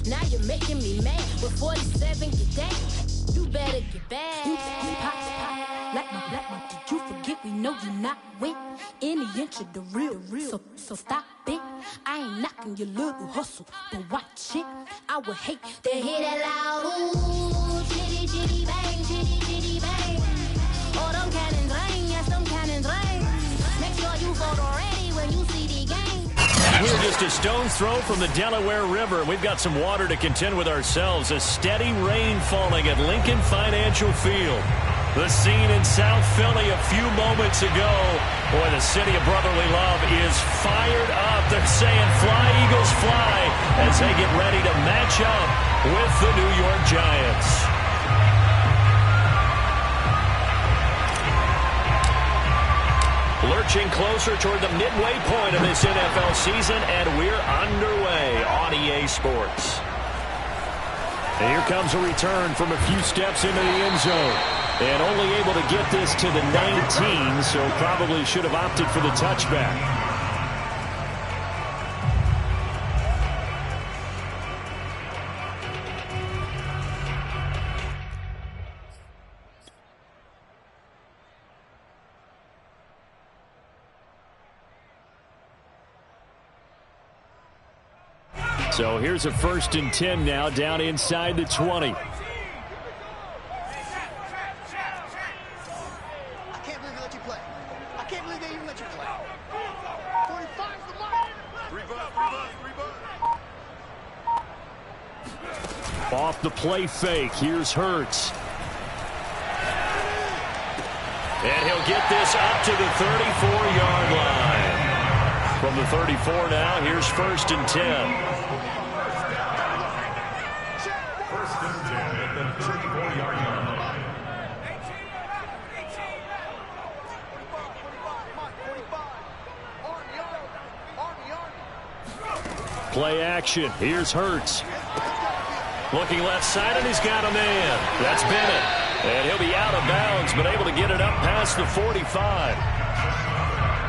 Now you're making me mad. With 47, get down. You better get back. You pop, like my black one. Did you forget we know you not with any inch of the real. So stop it. I ain't knocking your little hustle, but watch it. I would hate to hear that loud. Ooh, chitty, chitty, bang, chitty, chitty, bang. Oh, them cannons ring, yes, them cannons ring. Make sure you photo ready when you see the game. We're just a stone's throw from the Delaware River, and we've got some water to contend with ourselves. A steady rain falling at Lincoln Financial Field. The scene in South Philly a few moments ago. Boy, the city of brotherly love is fired up. They're saying fly, Eagles, fly, as they get ready to match up with the New York Giants. Lurching closer toward the midway point of this NFL season, and we're underway on EA Sports. And here comes a return from a few steps into the end zone. And only able to get this to the 19, so probably should have opted for the touchback. So here's a 1st and 10 now, down inside the 20. Off the play fake, here's Hurts. And he'll get this up to the 34-yard line. From the 34 now, here's 1st and 10. 1st and 10 at the 34-yard line. Play action, here's Hurts. Looking left side, and he's got a man. That's Bennett. And he'll be out of bounds, but able to get it up past the 45.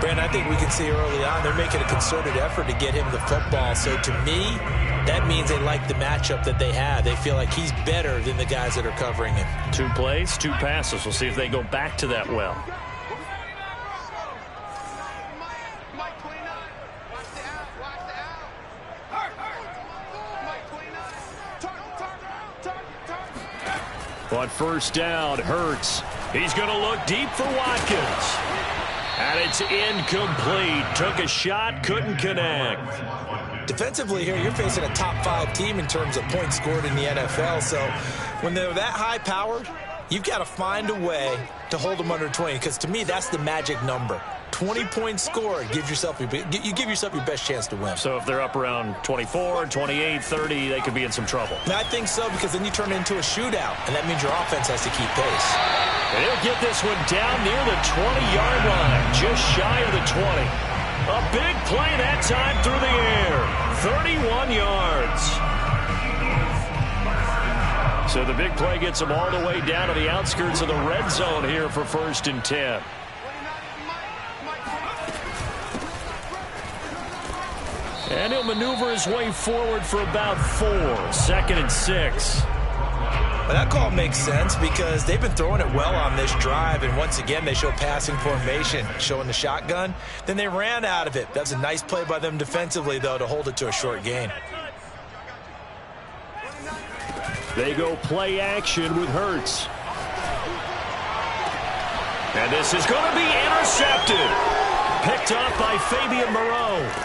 Brandon, I think we can see early on they're making a concerted effort to get him the football. So to me, that means they like the matchup that they have. They feel like he's better than the guys that are covering him. 2 plays, 2 passes. We'll see if they go back to that well. On 1st down, Hurts. He's going to look deep for Watkins. And it's incomplete. Took a shot, couldn't connect. Defensively here, you're facing a top 5 team in terms of points scored in the NFL. So when they're that high-powered, you've got to find a way to hold them under 20. Because to me, that's the magic number. 20 points scored, you give yourself your best chance to win. So if they're up around 24, 28, 30, they could be in some trouble. And I think so, because then you turn it into a shootout, and that means your offense has to keep pace. And he'll get this one down near the 20-yard line, just shy of the 20. A big play that time through the air, 31 yards. So the big play gets them all the way down to the outskirts of the red zone here for 1st and 10. And he'll maneuver his way forward for about 4. 2nd and 6. Well, that call makes sense because they've been throwing it well on this drive, and once again they show passing formation, showing the shotgun. Then they ran out of it. That's a nice play by them defensively, though, to hold it to a short gain. They go play action with Hurts. And this is going to be intercepted. Picked up by Fabian Moreau.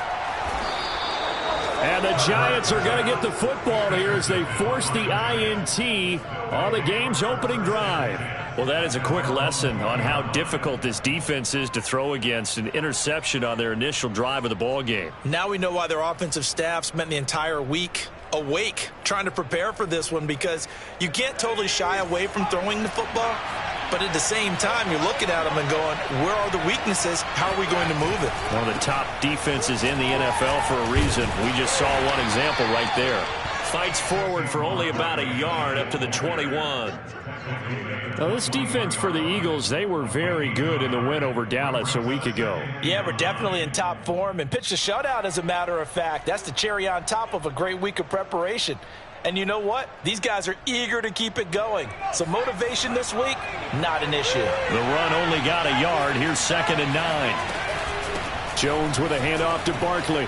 And the Giants are going to get the football here as they force the INT on the game's opening drive. Well, that is a quick lesson on how difficult this defense is to throw against. An interception on their initial drive of the ball game. Now we know why their offensive staff spent the entire week awake trying to prepare for this one, because you can't totally shy away from throwing the football. But at the same time, you're looking at them and going, where are the weaknesses? How are we going to move it? One of the top defenses in the NFL for a reason. We just saw one example right there. fights forward for only about a yard up to the 21. Now, this defense for the Eagles, they were very good in the win over Dallas a week ago. Yeah, we're definitely in top form and pitched a shutout, as a matter of fact. That's the cherry on top of a great week of preparation. And you know what? These guys are eager to keep it going. So motivation this week, not an issue. The run only got a yard. Here's 2nd and 9. Jones with a handoff to Barkley.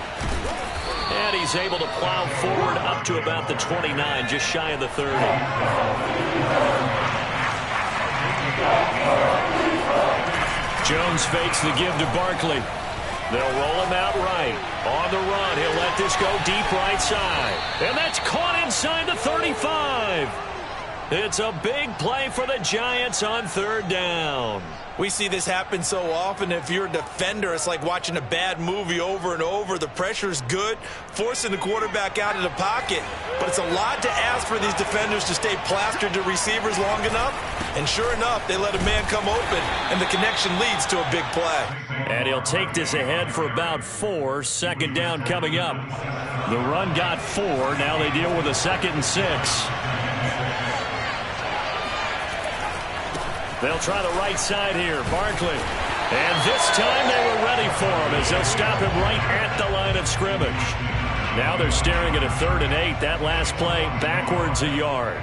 And he's able to plow forward up to about the 29, just shy of the 30. Jones fakes the give to Barkley. They'll roll him out right. On the run, he'll let this go deep right side. And that's caught inside the 35. It's a big play for the Giants on 3rd down. We see this happen so often. If you're a defender, it's like watching a bad movie over and over. The pressure's good, forcing the quarterback out of the pocket. But it's a lot to ask for these defenders to stay plastered to receivers long enough. And sure enough, they let a man come open, and the connection leads to a big play. And he'll take this ahead for about 4. 2nd down coming up. The run got 4. Now they deal with a 2nd and 6. They'll try the right side here. Barkley. And this time they were ready for him as they'll stop him right at the line of scrimmage. Now they're staring at a 3rd and 8. That last play backwards a yard.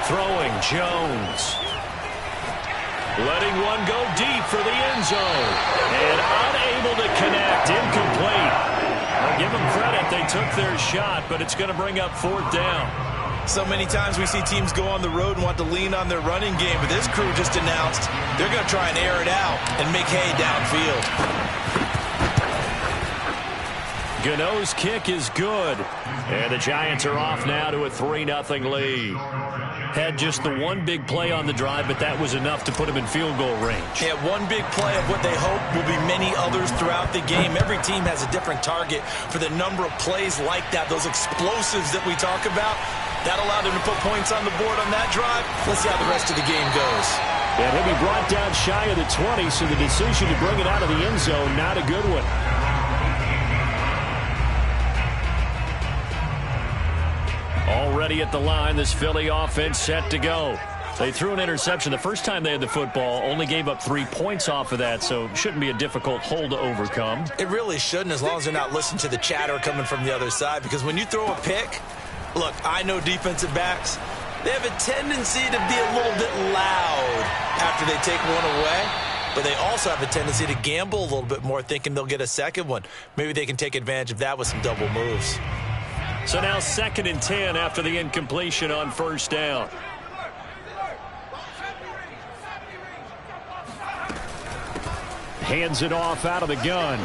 Throwing Jones. Letting one go deep for the end zone. And unable to connect. Incomplete. I'll give them credit. They took their shot, but it's going to bring up 4th down. So many times we see teams go on the road and want to lean on their running game, but this crew just announced they're going to try and air it out and make hay downfield. Gano's kick is good. And the Giants are off now to a 3-0 lead. Had just the one big play on the drive, but that was enough to put him in field goal range. Yeah, one big play of what they hope will be many others throughout the game. Every team has a different target for the number of plays like that, those explosives that we talk about. That allowed them to put points on the board on that drive. Let's see how the rest of the game goes. And he'll be brought down shy of the 20, so the decision to bring it out of the end zone, not a good one. Already at the line, this Philly offense set to go. They threw an interception the first time they had the football, only gave up 3 points off of that, so it shouldn't be a difficult hole to overcome. It really shouldn't, as long as they're not listening to the chatter coming from the other side, because when you throw a pick, look, I know defensive backs, they have a tendency to be a little bit loud after they take one away, but they also have a tendency to gamble a little bit more, thinking they'll get a second one. Maybe they can take advantage of that with some double moves. So now 2nd and 10 after the incompletion on 1st down. Hands it off out of the gun.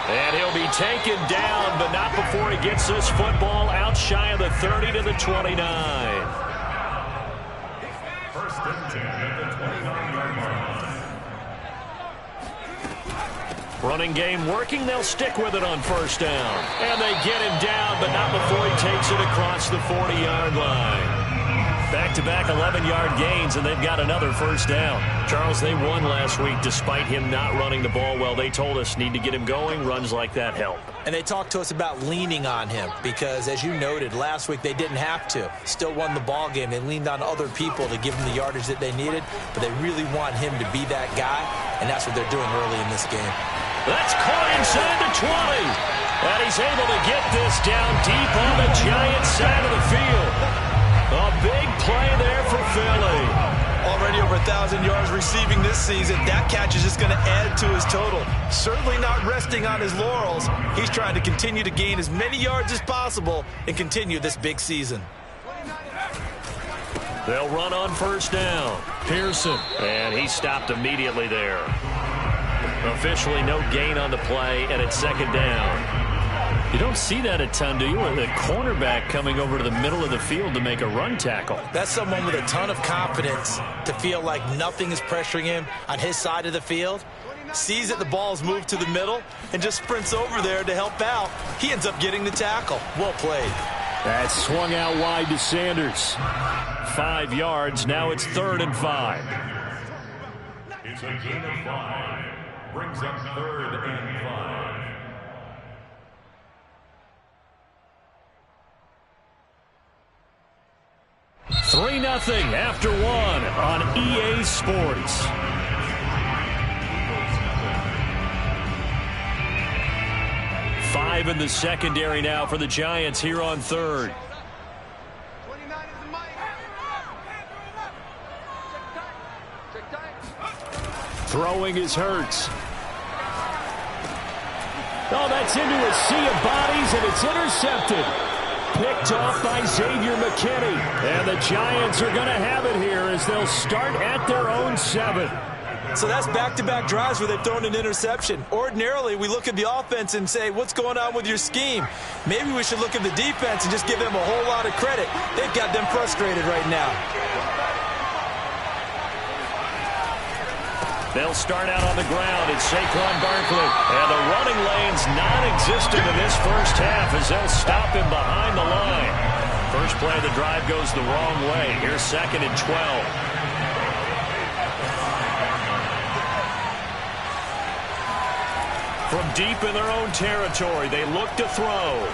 And he'll be taken down, but not before he gets this football out shy of the 30 to the 29. 1st and 10 at the 29-yard line. Running game working. They'll stick with it on 1st down. And they get him down, but not before he takes it across the 40-yard line. Back-to-back 11-yard gains, and they've got another 1st down. Charles, they won last week despite him not running the ball well. They told us need to get him going. Runs like that help. And they talked to us about leaning on him because, as you noted, last week they didn't have to. Still won the ball game. They leaned on other people to give them the yardage that they needed, but they really want him to be that guy, and that's what they're doing early in this game. That's caught inside the 20. And he's able to get this down deep on the Giants side of the field. A big play there for Philly. Already over 1,000 yards receiving this season. That catch is just going to add to his total. Certainly not resting on his laurels. He's trying to continue to gain as many yards as possible and continue this big season. They'll run on 1st down. Pearson. And he stopped immediately there. Officially no gain on the play, and it's 2nd down. You don't see that a ton, do you? With a cornerback coming over to the middle of the field to make a run tackle. That's someone with a ton of confidence to feel like nothing is pressuring him on his side of the field. Sees that the ball is moved to the middle and just sprints over there to help out. He ends up getting the tackle. Well played. That swung out wide to Sanders. 5 yards. Now it's 3rd and 5. It's a gain of 5. Brings up 3rd and 5. Three 0 after 1 on EA Sports. Five in the secondary now for the Giants here on 3rd. Throwing is Hurts. Oh, that's into a sea of bodies, and it's intercepted. Picked off by Xavier McKinney. And the Giants are going to have it here as they'll start at their own 7. So that's back-to-back drives where they've thrown an interception. Ordinarily, we look at the offense and say, what's going on with your scheme? Maybe we should look at the defense and just give them a whole lot of credit. They've got them frustrated right now. They'll start out on the ground. It's Saquon Barkley. And the running lane's non-existent in this first half as they'll stop him behind the line. First play of the drive goes the wrong way. Here's 2nd and 12. From deep in their own territory, they look to throw.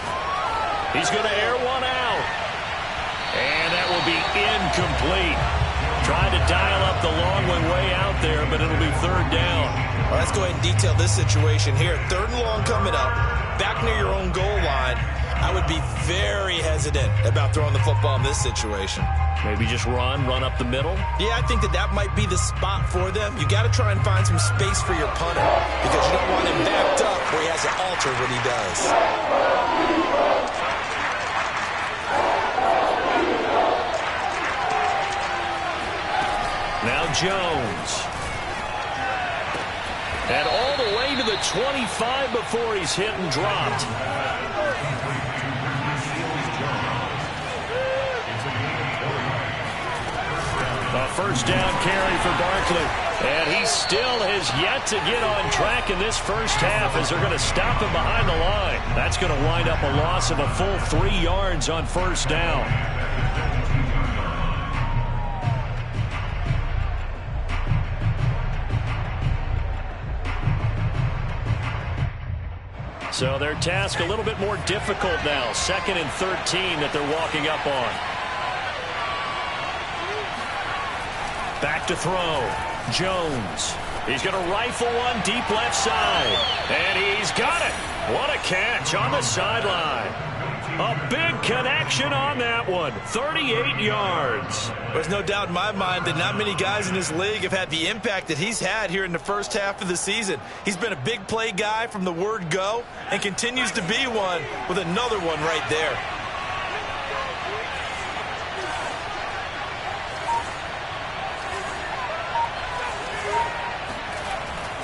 He's going to air one out. And that will be incomplete. Trying to dial up the long one way out there, but it'll be 3rd down. Well, let's go ahead and detail this situation here. 3rd and long coming up, back near your own goal line. I would be very hesitant about throwing the football in this situation. Maybe just run up the middle? Yeah, I think that might be the spot for them. You got to try and find some space for your punter because you don't want him backed up where he has to alter what he does. Now Jones. And all the way to the 25 before he's hit and dropped. A first down carry for Barkley. And he still has yet to get on track in this first half as they're going to stop him behind the line. That's going to wind up a loss of a full 3 yards on first down. So their task a little bit more difficult now. 2nd and 13 that they're walking up on. Back to throw. Jones. He's going to rifle one deep left side. And he's got it. What a catch on the sideline. A big connection on that one. 38 yards. There's no doubt in my mind that not many guys in this league have had the impact that he's had here in the first half of the season. He's been a big play guy from the word go and continues to be one with another one right there.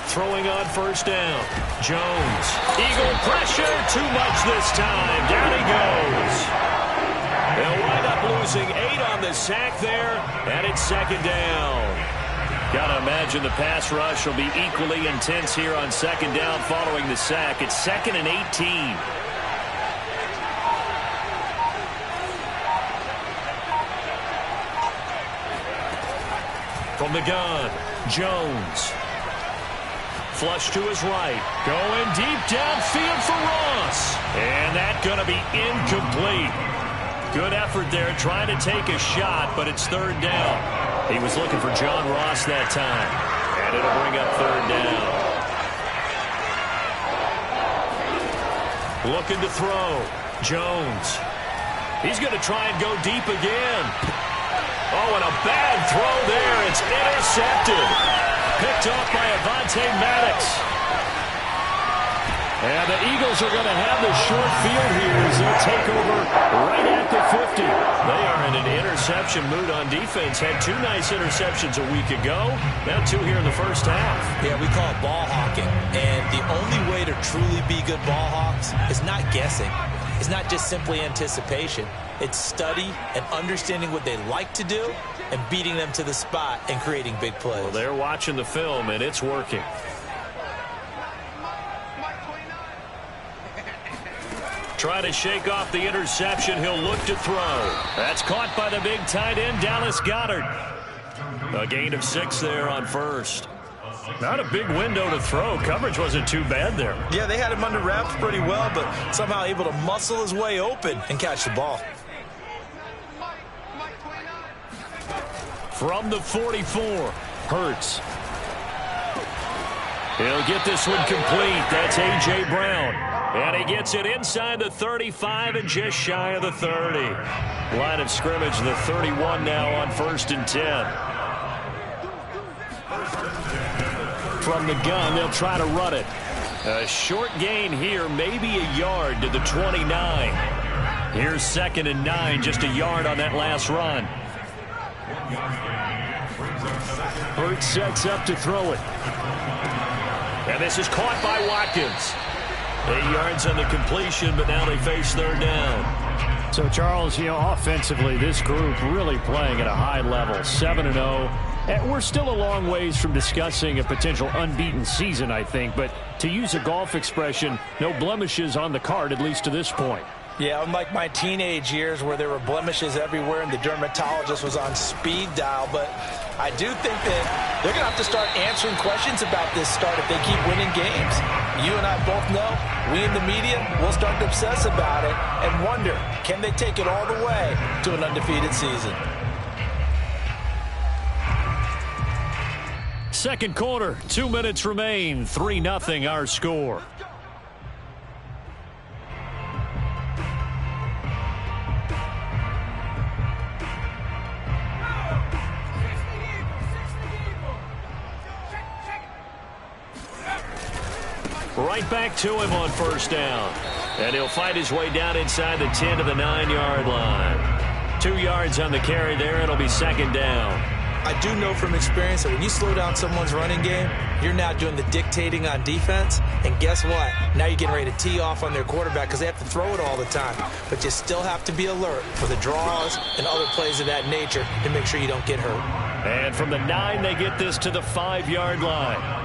Throwing on first down. Jones. Eagle pressure. Too much this time. Down he goes. They'll wind up losing 8 on the sack there. And it's 2nd down. Got to imagine the pass rush will be equally intense here on 2nd down following the sack. It's 2nd and 18. From the gun, Jones. Flush to his right. Going deep downfield for Ross. And that's going to be incomplete. Good effort there trying to take a shot, but it's 3rd down. He was looking for John Ross that time. And it'll bring up 3rd down. Looking to throw. Jones. He's going to try and go deep again. Oh, and a bad throw there. It's intercepted. Picked off by Avonte Maddox. And the Eagles are going to have the short field here as they'll take over right at the 50. They are in an interception mood on defense. Had 2 nice interceptions a week ago. Now 2 here in the first half. Yeah, we call it ball hawking. And the only way to truly be good ball hawks is not guessing. It's not just simply anticipation. It's study and understanding what they like to do and beating them to the spot and creating big plays. Well, they're watching the film, and it's working. Try to shake off the interception. He'll look to throw. That's caught by the big tight end, Dallas Goedert. A gain of 6 there on first. Not a big window to throw. Coverage wasn't too bad there. Yeah, they had him under wraps pretty well, but somehow able to muscle his way open and catch the ball. From the 44, Hurts. He'll get this one complete. That's A.J. Brown. And he gets it inside the 35 and just shy of the 30. Line of scrimmage, the 31 now on 1st and 10. From the gun, they'll try to run it. A short gain here, maybe a yard to the 29. Here's 2nd and 9, just a yard on that last run. Hurts sets up to throw it. And this is caught by Watkins. 8 yards on the completion, but now they face 3rd down. So, Charles, offensively, this group really playing at a high level, 7-0. And we're still a long ways from discussing a potential unbeaten season, I think. But to use a golf expression, no blemishes on the card, at least to this point. Yeah, unlike my teenage years where there were blemishes everywhere and the dermatologist was on speed dial. But I do think that they're going to have to start answering questions about this start if they keep winning games. You and I both know, we in the media will start to obsess about it and wonder, can they take it all the way to an undefeated season? Second quarter, 2 minutes remain, 3-0 our score. Right back to him on 1st down. And he'll fight his way down inside the 10 to the 9-yard line. 2 yards on the carry there. It'll be 2nd down. I do know from experience that when you slow down someone's running game, you're now doing the dictating on defense. And guess what? Now you're getting ready to tee off on their quarterback because they have to throw it all the time. But you still have to be alert for the draws and other plays of that nature to make sure you don't get hurt. And from the 9, they get this to the 5-yard line.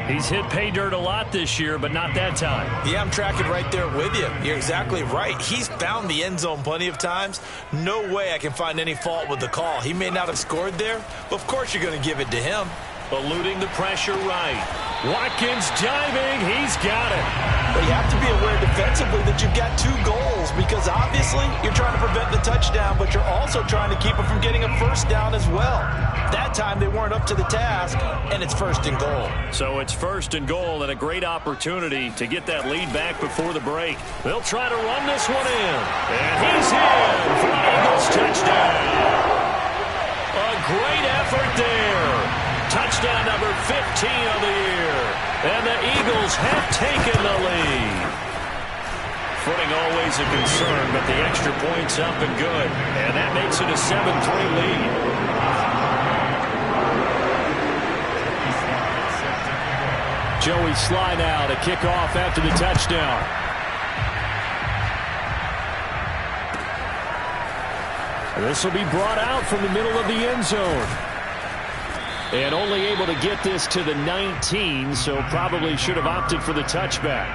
He's hit pay dirt a lot this year, but not that time. Yeah, I'm tracking right there with you. You're exactly right. He's found the end zone plenty of times. No way I can find any fault with the call. He may not have scored there, but of course you're going to give it to him. Eluding the pressure right. Watkins diving. He's got it. But you have to be aware defensively that you've got 2 goals because obviously you're trying to prevent the touchdown, but you're also trying to keep it from getting a 1st down as well. That time they weren't up to the task, and it's 1st and goal. So it's 1st and goal and a great opportunity to get that lead back before the break. They'll try to run this one in. And he's in for an Eagles touchdown. A great effort there. Touchdown number 15 of the year. And the Eagles have taken the lead. Footing always a concern, but the extra point's up and good. And that makes it a 7-3 lead. Joey Sly now to kick off after the touchdown. This will be brought out from the middle of the end zone. And only able to get this to the 19, so probably should have opted for the touchback.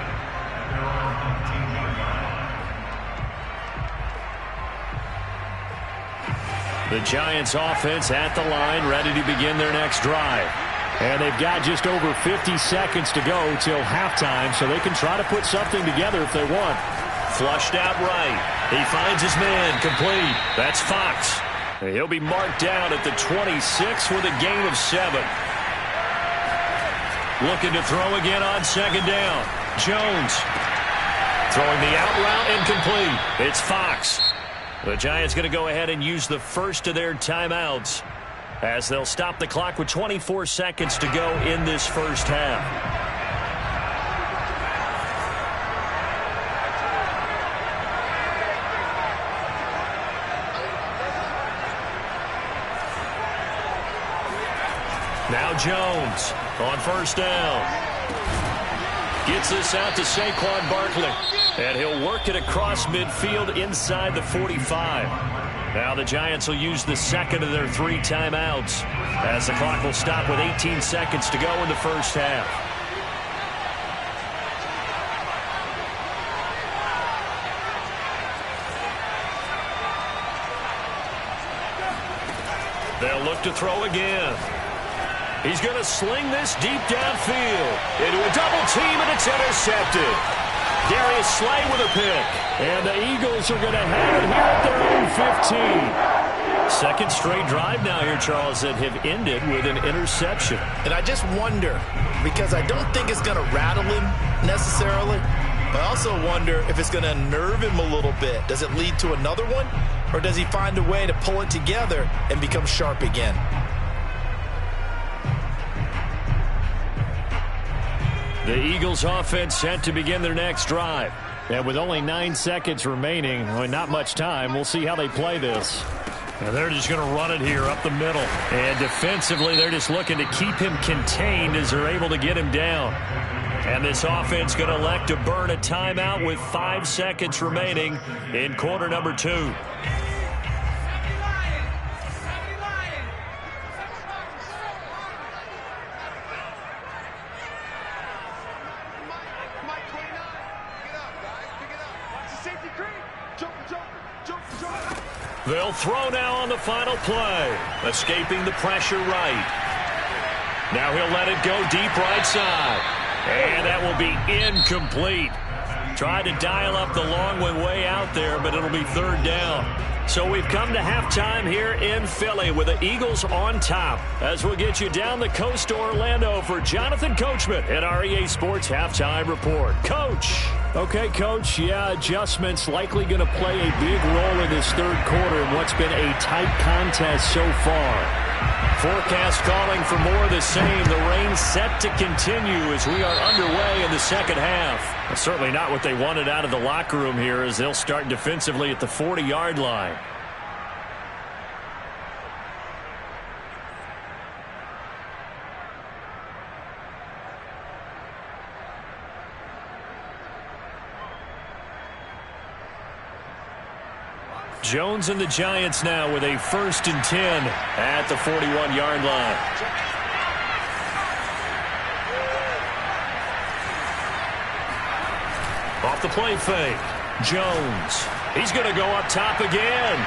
The Giants offense at the line, ready to begin their next drive. And they've got just over 50 seconds to go till halftime, so they can try to put something together if they want. Flushed out right. He finds his man complete. That's Fox. He'll be marked down at the 26 with a gain of 7. Looking to throw again on 2nd down. Jones throwing the out route incomplete. It's Fox. The Giants going to go ahead and use the first of their timeouts as they'll stop the clock with 24 seconds to go in this first half. Now Jones on 1st down. Gets this out to Saquon Barkley. And he'll work it across midfield inside the 45. Now the Giants will use the second of their 3 timeouts as the clock will stop with 18 seconds to go in the first half. They'll look to throw again. He's going to sling this deep downfield into a double team, and it's intercepted. Darius Slay with a pick. And the Eagles are going to have it here at their own 15. Second straight drive now here, Charles, that have ended with an interception. And I just wonder, because I don't think it's going to rattle him necessarily, but I also wonder if it's going to unnerve him a little bit. Does it lead to another one, or does he find a way to pull it together and become sharp again? The Eagles offense set to begin their next drive. And with only 9 seconds remaining, not much time, we'll see how they play this. And they're just going to run it here up the middle. And defensively, they're just looking to keep him contained as they're able to get him down. And this offense going to elect to burn a timeout with 5 seconds remaining in quarter number 2. They'll throw now on the final play. Escaping the pressure right. Now he'll let it go deep right side. And that will be incomplete. Tried to dial up the long one way out there, but it'll be third down. So we've come to halftime here in Philly with the Eagles on top. As we'll get you down the coast to Orlando for Jonathan Coachman at our EA Sports Halftime Report. Coach. Okay, Coach, yeah, adjustments likely going to play a big role in this third quarter in what's been a tight contest so far. Forecast calling for more of the same. The rain set to continue as we are underway in the second half. Well, certainly not what they wanted out of the locker room here as they'll start defensively at the 40-yard line. Jones and the Giants now with a 1st and 10 at the 41-yard line. Off the play fake. Jones. He's going to go up top again.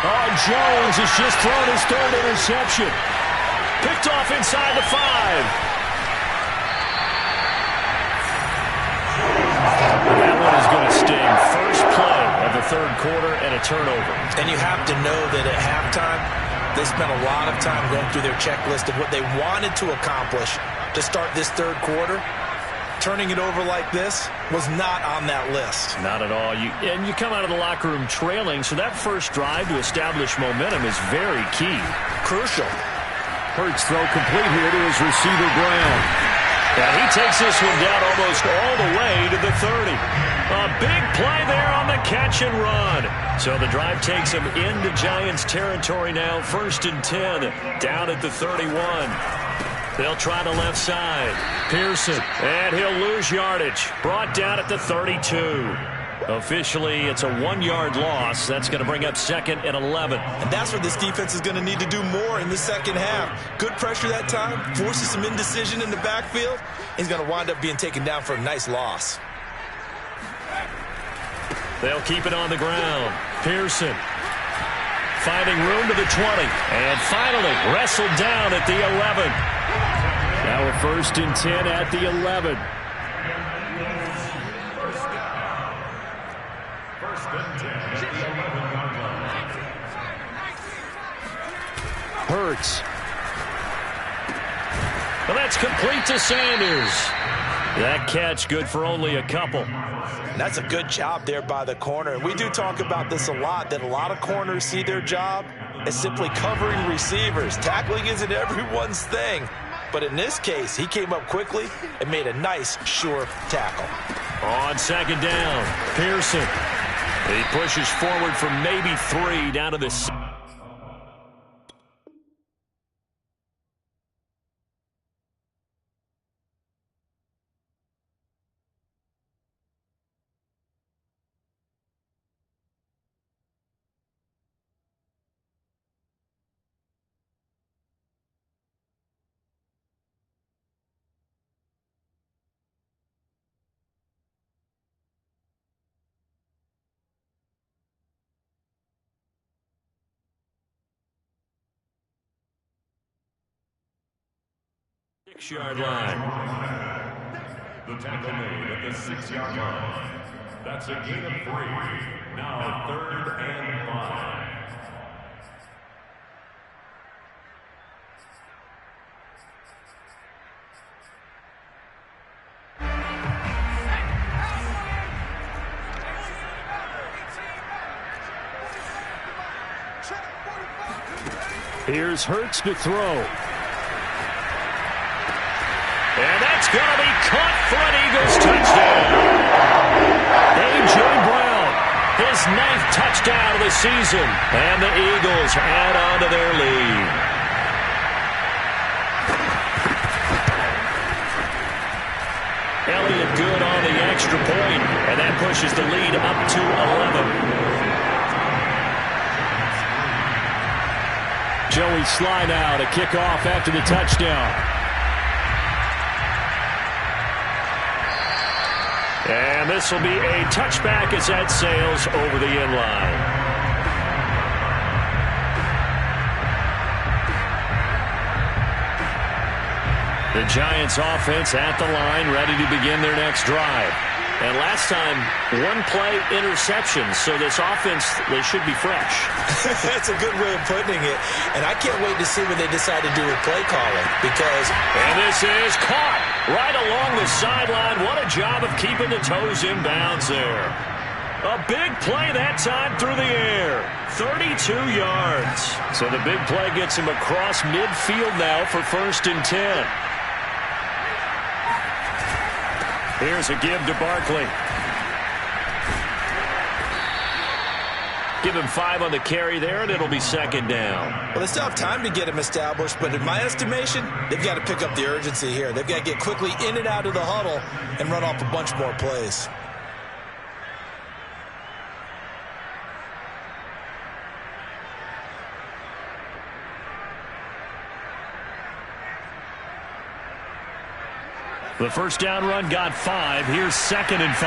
Oh, Jones has just thrown his 3rd interception. Picked off inside the 5. That one is going to sting. First play of the third quarter and a turnover. And you have to know that at halftime, they spent a lot of time going through their checklist of what they wanted to accomplish to start this third quarter. Turning it over like this was not on that list. Not at all. And you come out of the locker room trailing, so that first drive to establish momentum is very key. Crucial. Hurts throw complete here to his receiver, Brown. And he takes this one down almost all the way to the 30. A big play there on the catch and run. So the drive takes him into Giants territory now. 1st and 10 down at the 31. They'll try the left side. Pearson, and he'll lose yardage. Brought down at the 32. Officially, it's a 1-yard loss. That's going to bring up 2nd and 11. And that's what this defense is going to need to do more in the second half. Good pressure that time, forces some indecision in the backfield. He's going to wind up being taken down for a nice loss. They'll keep it on the ground. Pearson finding room to the 20. And finally wrestled down at the 11. Now a 1st and 10 at the 11. Hurts. Well, that's complete to Sanders. That catch good for only a couple. That's a good job there by the corner. And we do talk about this a lot, that a lot of corners see their job as simply covering receivers. Tackling isn't everyone's thing. But in this case, he came up quickly and made a nice, sure tackle. On 2nd down, Pearson. He pushes forward for maybe 3 down to the 6-yard line. The tackle made at the 6-yard line. That's a gain of 3. Now 3rd and 5. Here's Hurts to throw. And that's going to be caught for an Eagles touchdown. A.J. Brown, his 9th touchdown of the season. And the Eagles add on to their lead. Elliott good on the extra point, and that pushes the lead up to 11. Joey Sly now to kick off after the touchdown. And this will be a touchback as that sails over the end line. The Giants offense at the line, ready to begin their next drive. And last time, 1-play interception, so this offense, they should be fresh. That's a good way of putting it. And I can't wait to see what they decide to do with play calling because... And this is caught right along the sideline. What a job of keeping the toes in bounds there. A big play that time through the air. 32 yards. So the big play gets him across midfield now for 1st and 10. Here's a give to Barkley. Give him 5 on the carry there, and it'll be 2nd down. Well, they still have time to get him established, but in my estimation, they've got to pick up the urgency here. They've got to get quickly in and out of the huddle and run off a bunch more plays. The first down run got 5. Here's 2nd and 5.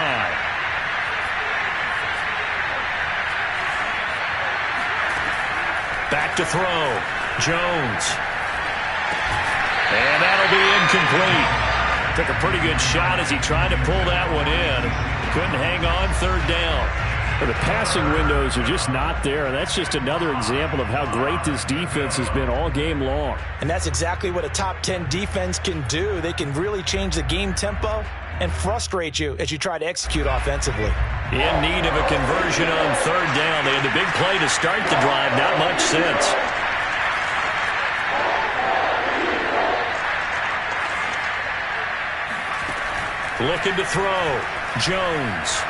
Back to throw. Jones. And that'll be incomplete. Took a pretty good shot as he tried to pull that one in. Couldn't hang on 3rd down. But the passing windows are just not there, and that's just another example of how great this defense has been all game long. And that's exactly what a top 10 defense can do. They can really change the game tempo and frustrate you as you try to execute offensively. In need of a conversion on 3rd down. They had the big play to start the drive. Not much since. Looking to throw. Jones.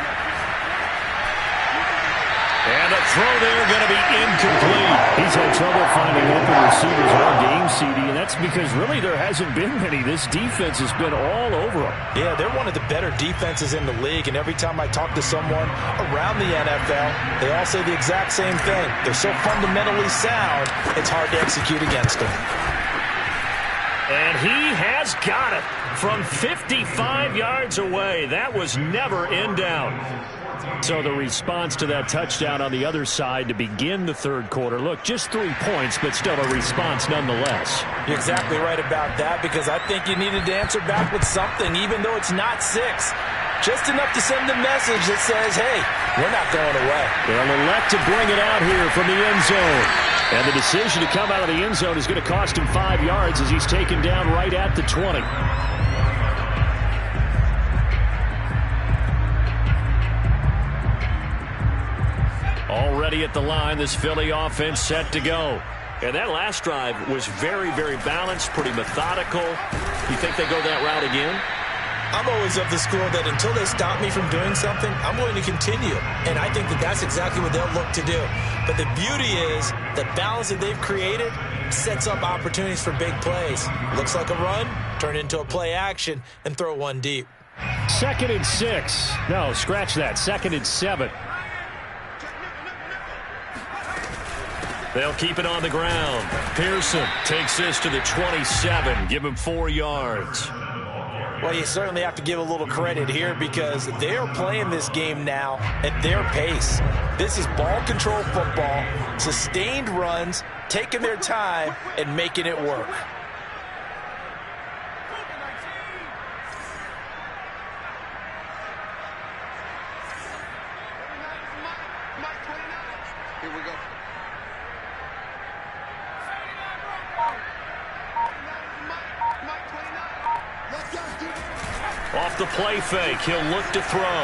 And a throw there going to be incomplete. He's had trouble finding open receivers all game, CD, and that's because really there hasn't been many. This defense has been all over them. Yeah, they're one of the better defenses in the league, and every time I talk to someone around the NFL, they all say the exact same thing. They're so fundamentally sound, it's hard to execute against them. And he has got it from 55 yards away. That was never in doubt. So the response to that touchdown on the other side to begin the 3rd quarter. Look, just 3 points, but still a response nonetheless. You're exactly right about that because I think you needed to answer back with something, even though it's not 6. Just enough to send the message that says, hey, we're not going away. They'll elect to bring it out here from the end zone. And the decision to come out of the end zone is going to cost him 5 yards as he's taken down right at the 20. Already at the line, this Philly offense set to go. And that last drive was very, very balanced, pretty methodical. You think they go that route again? I'm always of the school that until they stop me from doing something, I'm going to continue. And I think that that's exactly what they'll look to do. But the beauty is the balance that they've created sets up opportunities for big plays. Looks like a run, turn into a play action, and throw one deep. 2nd and 6. No, scratch that. 2nd and 7. They'll keep it on the ground. Pearson takes this to the 27. Give him 4 yards. Well, you certainly have to give a little credit here because they are playing this game now at their pace. This is ball control football, sustained runs, taking their time, and making it work. Off the play fake, he'll look to throw.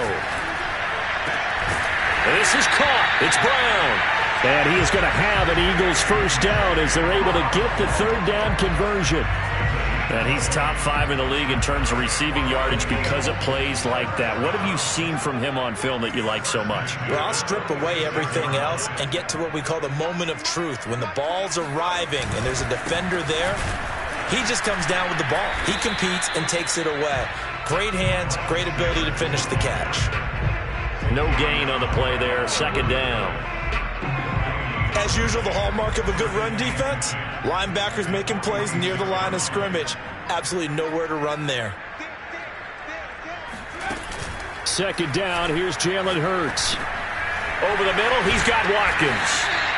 This is caught. It's Brown. And he is going to have an Eagles first down as they're able to get the third down conversion. And he's top 5 in the league in terms of receiving yardage because of plays like that. What have you seen from him on film that you like so much? Well, I'll strip away everything else and get to what we call the moment of truth. When the ball's arriving and there's a defender there, he just comes down with the ball. He competes and takes it away. Great hands, great ability to finish the catch. No gain on the play there. Second down. As usual, the hallmark of a good run defense, linebackers making plays near the line of scrimmage. Absolutely nowhere to run there. Second down, here's Jalen Hurts. Over the middle, he's got Watkins.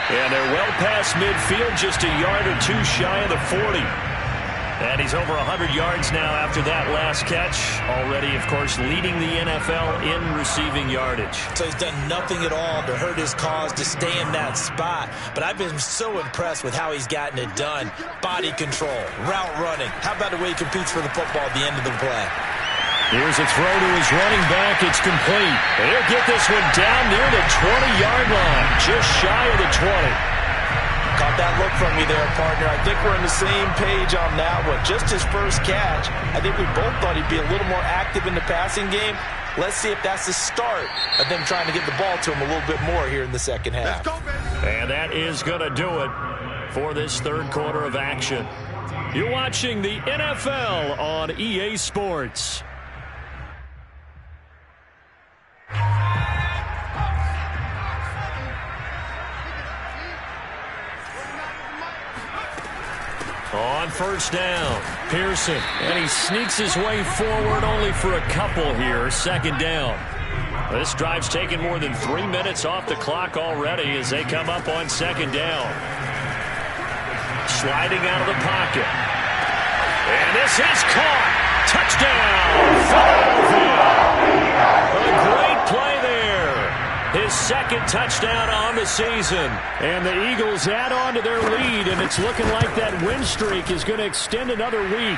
And they're well past midfield, just a yard or two shy of the 40. And he's over 100 yards now after that last catch. Already, of course, leading the NFL in receiving yardage. So he's done nothing at all to hurt his cause to stay in that spot. But I've been so impressed with how he's gotten it done. Body control, route running. How about the way he competes for the football at the end of the play? Here's a throw to his running back. It's complete. He'll get this one down near the 20-yard line, just shy of the 20. Caught that look from me there, partner. I think we're on the same page on that one. Just his first catch. I think we both thought he'd be a little more active in the passing game. Let's see if that's the start of them trying to get the ball to him a little bit more here in the second half. And that is going to do it for this third quarter of action. You're watching the NFL on EA Sports. On first down, Pearson, and he sneaks his way forward only for a couple here. Second down. This drive's taken more than 3 minutes off the clock already as they come up on second down. Sliding out of the pocket. And this is caught. Touchdown, Philadelphia. A great play there. His second touchdown on the season. And the Eagles add on to their lead, and it's looking like that win streak is going to extend another week.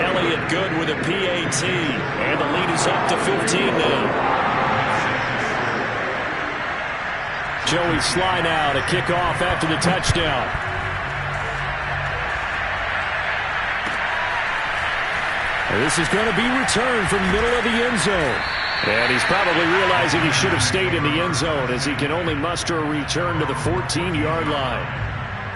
Elliott good with a PAT, and the lead is up to 15 now. Joey Sly now to kick off after the touchdown. And this is going to be returned from the middle of the end zone. And he's probably realizing he should have stayed in the end zone as he can only muster a return to the 14-yard line.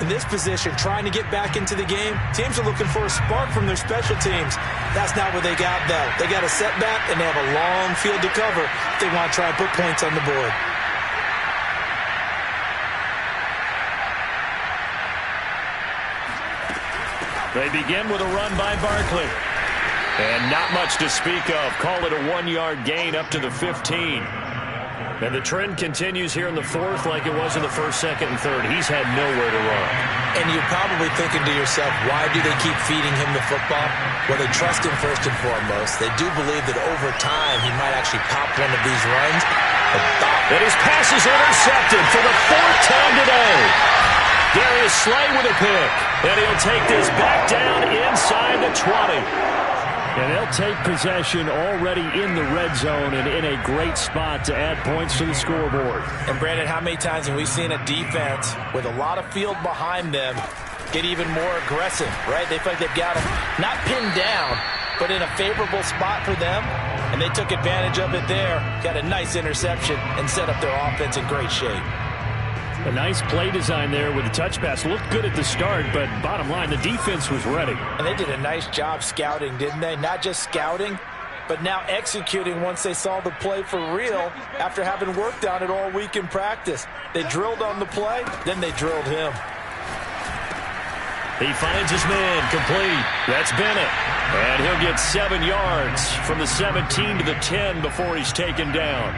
In this position, trying to get back into the game, teams are looking for a spark from their special teams. That's not what they got, though. They got a setback, and they have a long field to cover if they want to try and put points on the board. They begin with a run by Barkley. And not much to speak of. Call it a 1-yard gain up to the 15. And the trend continues here in the fourth like it was in the first, second, and third. He's had nowhere to run. And you're probably thinking to yourself, why do they keep feeding him the football? Well, they trust him first and foremost. They do believe that over time he might actually pop one of these runs. And his pass is intercepted for the fourth time today. Darius Slay with a pick. And he'll take this back down inside the 20. And they'll take possession already in the red zone and in a great spot to add points to the scoreboard. And, Brandon, how many times have we seen a defense with a lot of field behind them get even more aggressive, right? They feel like they've got them not pinned down, but in a favorable spot for them, and they took advantage of it there, got a nice interception, and set up their offense in great shape. A nice play design there with the touch pass. Looked good at the start, but bottom line, the defense was ready. And they did a nice job scouting, didn't they? Not just scouting, but now executing once they saw the play for real after having worked on it all week in practice. They drilled on the play, then they drilled him. He finds his man complete. That's Bennett. And he'll get 7 yards from the 17 to the 10 before he's taken down.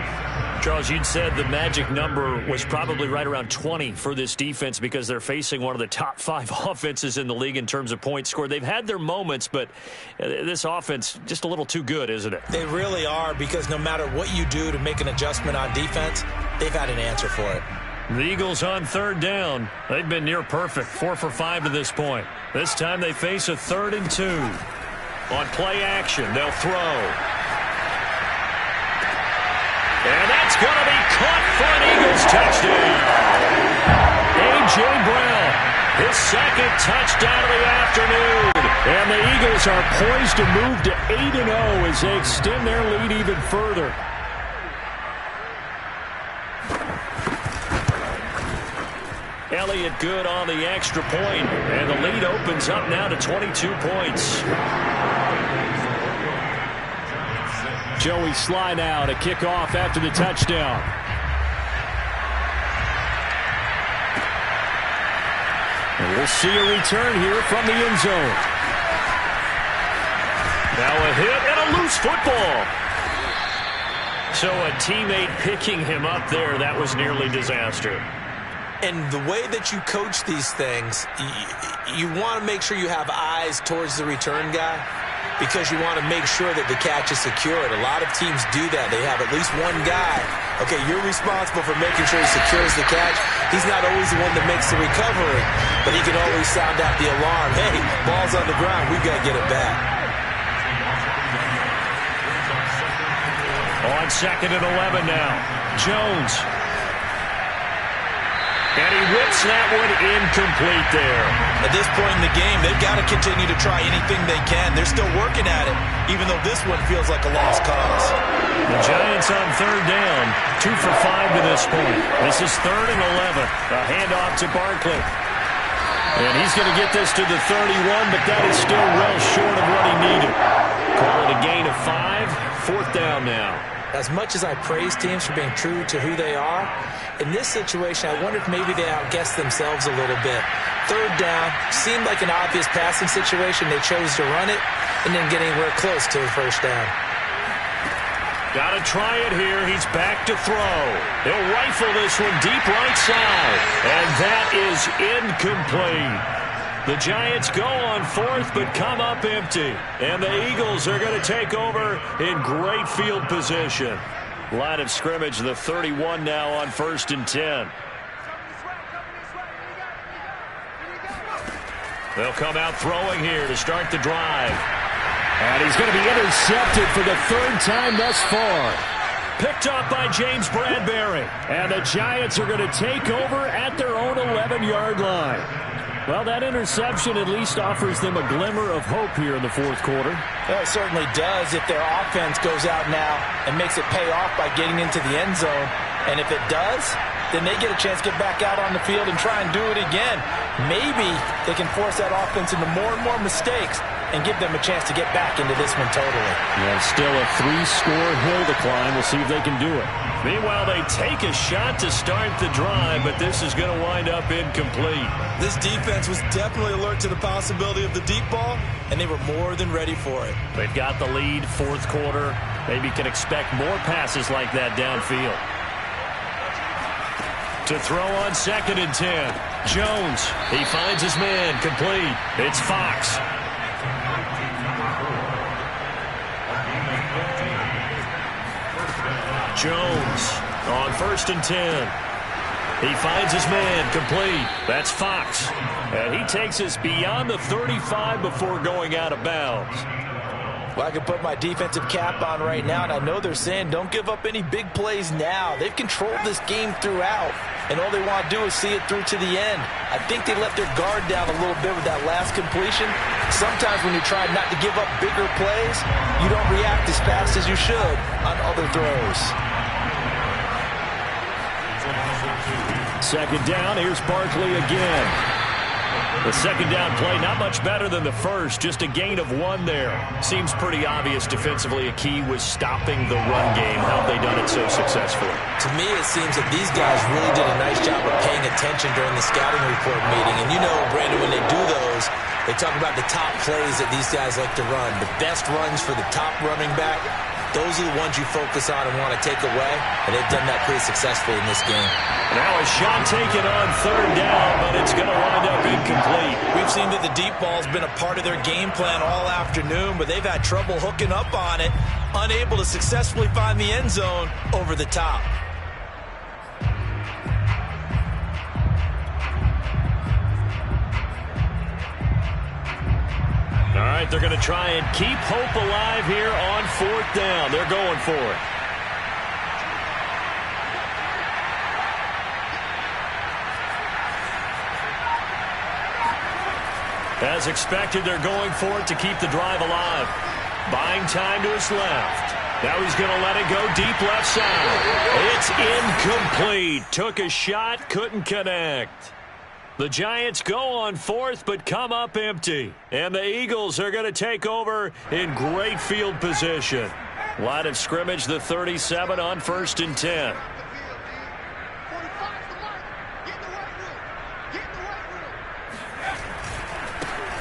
Charles, you'd said the magic number was probably right around 20 for this defense because they're facing one of the top 5 offenses in the league in terms of points scored. They've had their moments, but this offense just a little too good, isn't it? They really are, because no matter what you do to make an adjustment on defense, they've had an answer for it. The Eagles on third down. They've been near perfect, 4 for 5 to this point. This time they face a 3rd and 2. On play action, they'll throw. And that's going to be caught for an Eagles touchdown. A.J. Brown, his second touchdown of the afternoon. And the Eagles are poised to move to 8-0 as they extend their lead even further. Elliott good on the extra point, and the lead opens up now to 22 points. Joey Sly now to kick off after the touchdown. And we'll see a return here from the end zone. Now a hit and a loose football. So a teammate picking him up there, that was nearly disaster. And the way that you coach these things, you want to make sure you have eyes towards the return guy because you want to make sure that the catch is secured. A lot of teams do that. They have at least one guy. Okay, you're responsible for making sure he secures the catch. He's not always the one that makes the recovery, but he can always sound out the alarm. Hey, ball's on the ground. We got to get it back. On 2nd and 11 now. Jones. And he whips that one incomplete there. At this point in the game, they've got to continue to try anything they can. They're still working at it, even though this one feels like a lost cause. The Giants on 3rd down, 2 for 5 to this point. This is 3rd and 11. A handoff to Barkley. And he's going to get this to the 31, but that is still well short of what he needed. Call it a gain of 5, 4th down now. As much as I praise teams for being true to who they are, in this situation, I wonder if maybe they outguessed themselves a little bit. 3rd down, seemed like an obvious passing situation. They chose to run it and didn't get anywhere close to a 1st down. Got to try it here. He's back to throw. He'll rifle this one deep right side. And that is incomplete. The Giants go on 4th but come up empty. And the Eagles are going to take over in great field position. Line of scrimmage, the 31 now on 1st and 10. They'll come out throwing here to start the drive. And he's going to be intercepted for the 3rd time thus far. Picked up by James Bradbury. And the Giants are going to take over at their own 11-yard line. Well, that interception at least offers them a glimmer of hope here in the 4th quarter. Well, it certainly does if their offense goes out now and makes it pay off by getting into the end zone. And if it does, then they get a chance to get back out on the field and try and do it again. Maybe they can force that offense into more and more mistakes and give them a chance to get back into this one totally. Yeah, still a 3-score hill to climb. We'll see if they can do it. Meanwhile, they take a shot to start the drive, but this is going to wind up incomplete. This defense was definitely alert to the possibility of the deep ball, and they were more than ready for it. They've got the lead, 4th quarter. Maybe can expect more passes like that downfield. To throw on 2nd and 10. Jones, he finds his man, complete. It's Fox. Jones on 1st and 10. He finds his man, complete. That's Fox. And he takes us beyond the 35 before going out of bounds. Well, I can put my defensive cap on right now, and I know they're saying don't give up any big plays now. They've controlled this game throughout, and all they want to do is see it through to the end. I think they let their guard down a little bit with that last completion. Sometimes when you try not to give up bigger plays, you don't react as fast as you should on other throws. 2nd down, here's Barkley again. The 2nd down play, not much better than the first, just a gain of 1 there. Seems pretty obvious defensively a key was stopping the run game. How have they done it so successfully? To me, it seems that these guys really did a nice job of paying attention during the scouting report meeting. And you know, Brandon, when they do those, they talk about the top plays that these guys like to run. The best runs for the top running back, those are the ones you focus on and want to take away. And they've done that pretty successfully in this game. Now a shot taken on 3rd down, but it's going to wind up incomplete. We've seen that the deep ball's been a part of their game plan all afternoon, but they've had trouble hooking up on it, unable to successfully find the end zone over the top. All right, right, they're going to try and keep hope alive here on 4th down. They're going for it. As expected, they're going for it to keep the drive alive. Buying time to his left. Now he's going to let it go deep left side. It's incomplete. Took a shot, couldn't connect. The Giants go on 4th, but come up empty. And the Eagles are going to take over in great field position. Line of scrimmage, the 37 on 1st and 10.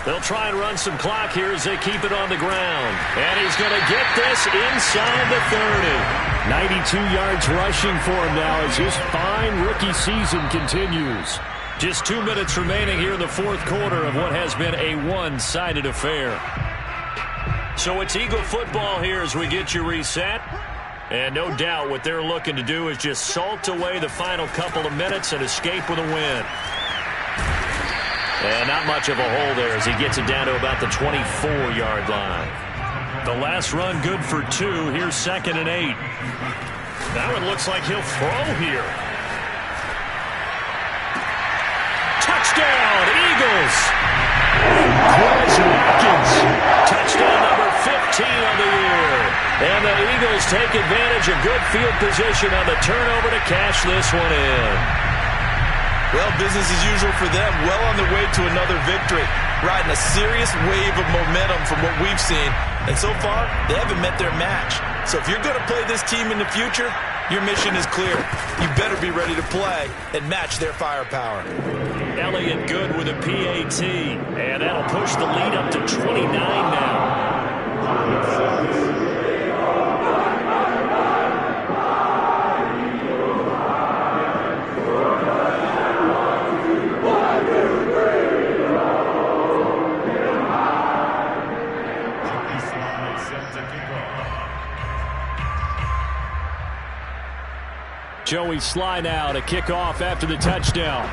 They'll try and run some clock here as they keep it on the ground. And he's going to get this inside the 30. 92 yards rushing for him now as his fine rookie season continues. Just 2 minutes remaining here in the 4th quarter of what has been a one-sided affair. So it's Eagle football here as we get you reset. And no doubt what they're looking to do is just salt away the final couple of minutes and escape with a win. And not much of a hole there as he gets it down to about the 24-yard line. The last run good for 2. Here's 2nd and 8. That one looks like he'll throw here. Touchdown, Eagles! Quez Watkins. Touchdown number 15 of the year. And the Eagles take advantage of good field position on the turnover to cash this one in. Well, business as usual for them. Well on their way to another victory. Riding a serious wave of momentum from what we've seen. And so far, they haven't met their match. So if you're going to play this team in the future, your mission is clear. You better be ready to play and match their firepower. Elliott good with a PAT. And that'll push the lead up to 29 now. Joey Sly now to kick off after the touchdown.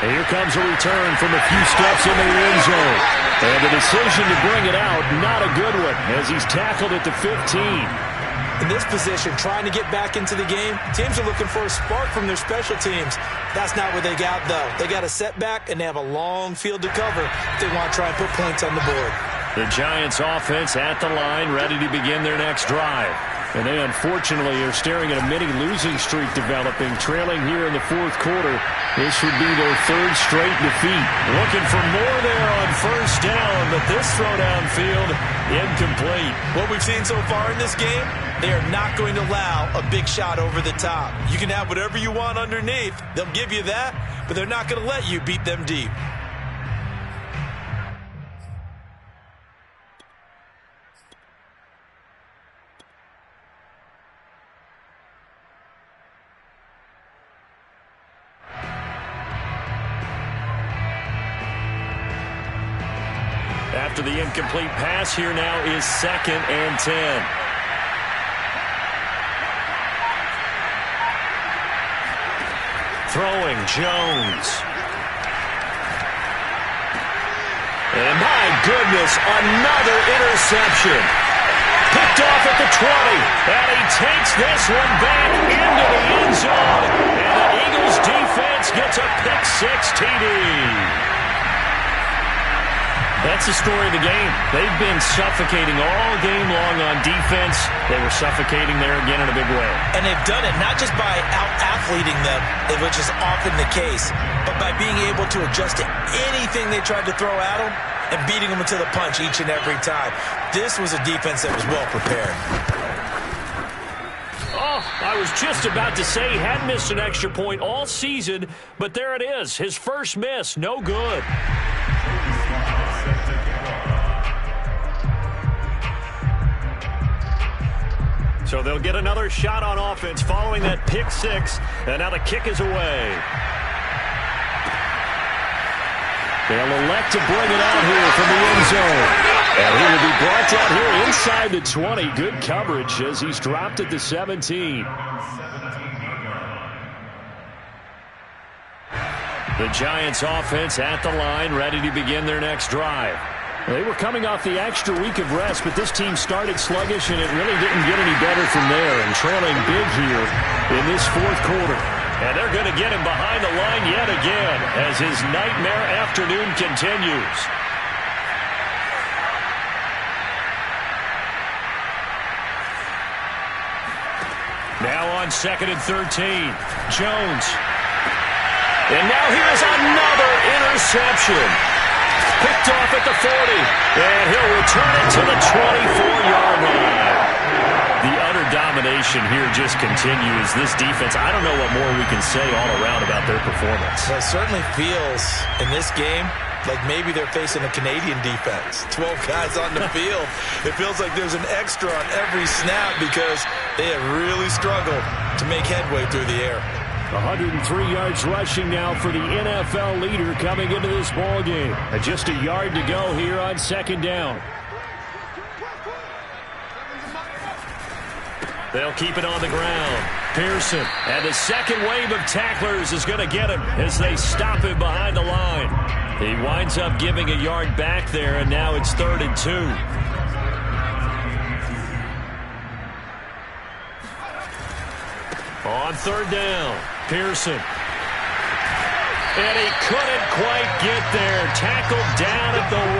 And here comes a return from a few steps in the end zone. And the decision to bring it out, not a good one, as he's tackled at the 15. In this position, trying to get back into the game, teams are looking for a spark from their special teams. That's not what they got, though. They got a setback, and they have a long field to cover if they want to try and put points on the board. The Giants offense at the line, ready to begin their next drive. And they unfortunately are staring at a mini losing streak developing, trailing here in the 4th quarter. This would be their 3rd straight defeat. Looking for more there on 1st down, but this throw downfield incomplete. What we've seen so far in this game, they are not going to allow a big shot over the top. You can have whatever you want underneath. They'll give you that, but they're not going to let you beat them deep. After the incomplete pass, here now is 2nd and 10. Throwing, Jones. And my goodness, another interception. Picked off at the 20. And he takes this one back into the end zone. And the Eagles defense gets a pick-6 TD. That's the story of the game. They've been suffocating all game long on defense. They were suffocating there again in a big way. And they've done it not just by out-athleting them, which is often the case, but by being able to adjust to anything they tried to throw at them and beating them to the punch each and every time. This was a defense that was well prepared. Oh, I was just about to say he hadn't missed an extra point all season, but there it is. His first miss, no good. So they'll get another shot on offense following that pick-6, and now the kick is away. They'll elect to bring it out here from the end zone. And he will be brought down here inside the 20. Good coverage as he's dropped at the 17. The Giants offense at the line, ready to begin their next drive. They were coming off the extra week of rest, but this team started sluggish, and it really didn't get any better from there, and trailing big here in this fourth quarter. And they're going to get him behind the line yet again as his nightmare afternoon continues. Now on 2nd and 13, Jones. And now here's another interception. Picked off at the 40, and he'll return it to the 24-yard line. The utter domination here just continues. This defense, I don't know what more we can say all around about their performance. Well, it certainly feels in this game like maybe they're facing a Canadian defense. 12 guys on the field. It feels like there's an extra on every snap because they have really struggled to make headway through the air. 103 yards rushing now for the NFL leader coming into this ball game. Just a yard to go here on 2nd down. They'll keep it on the ground. Pearson. And the second wave of tacklers is going to get him as they stop him behind the line. He winds up giving a yard back there, and now it's 3rd and 2. On 3rd down, Pearson. And he couldn't quite get there. Tackled down at the 1.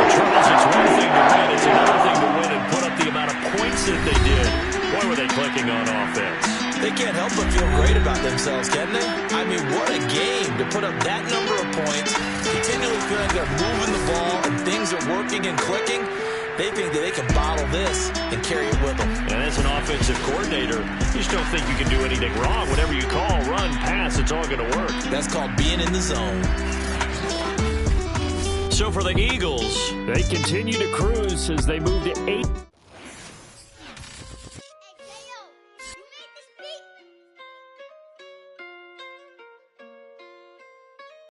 Charles, it's one thing to win. It's another thing to win and put up the amount of points that they did. Boy, were they clicking on offense. They can't help but feel great about themselves, can they? I mean, what a game to put up that number of points, continually feeling they're moving the ball and things are working and clicking. They think that they can bottle this and carry it with them. And as an offensive coordinator, you just don't think you can do anything wrong. Whatever you call, run, pass, it's all going to work. That's called being in the zone. So for the Eagles, they continue to cruise as they move to 8.